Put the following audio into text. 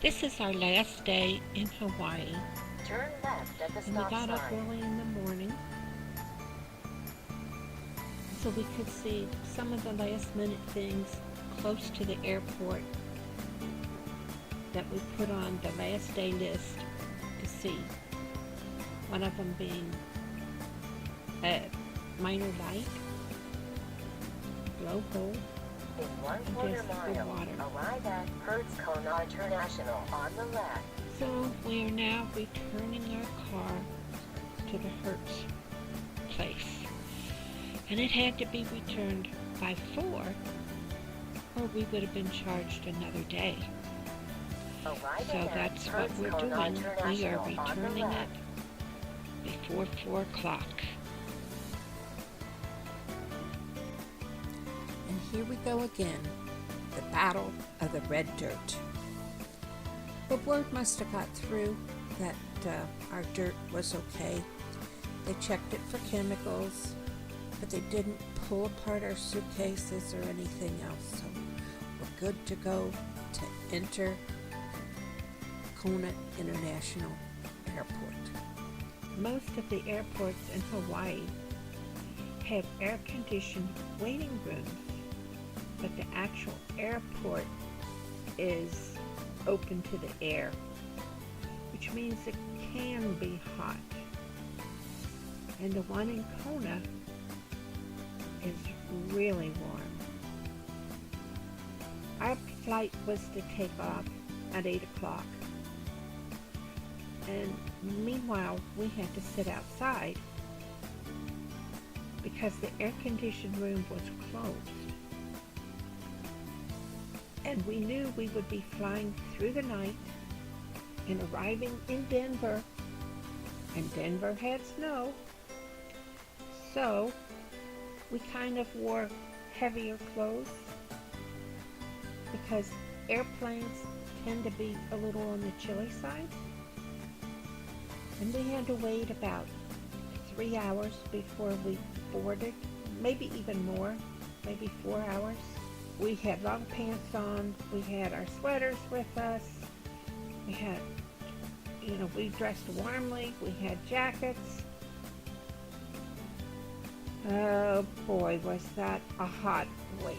This is our last day in Hawaii, Turn left at the and we stop got up sign. early in the morning so we could see some of the last minute things close to the airport that we put on the last day list to see. One of them being a minor light, blowhole, In and 1/4 just the mile, water. arrive at Kona International on the left. So we are now returning our car to the Hertz place. And it had to be returned by 4 or we would have been charged another day. Arrive So at that's what we're Kona doing. We are International on the returning it left. before 4 o'clock. And here we go again, the battle of the red dirt. The word must have got through that our dirt was okay. They checked it for chemicals, but they didn't pull apart our suitcases or anything else. So we're good to go to enter Kona International Airport. Most of the airports in Hawaii have air-conditioned waiting rooms, but the actual airport is open to the air, which means it can be hot. And the one in Kona is really warm. Our flight was to take off at 8 o'clock. And meanwhile, we had to sit outside because the air-conditioned room was closed. And we knew we would be flying through the night and arriving in Denver. And Denver had snow. So we kind of wore heavier clothes because airplanes tend to be a little on the chilly side. And we had to wait about 3 hours before we boarded, maybe even more, maybe 4 hours. We had long pants on, we had our sweaters with us, we had, we dressed warmly, we had jackets. Oh boy, was that a hot wait.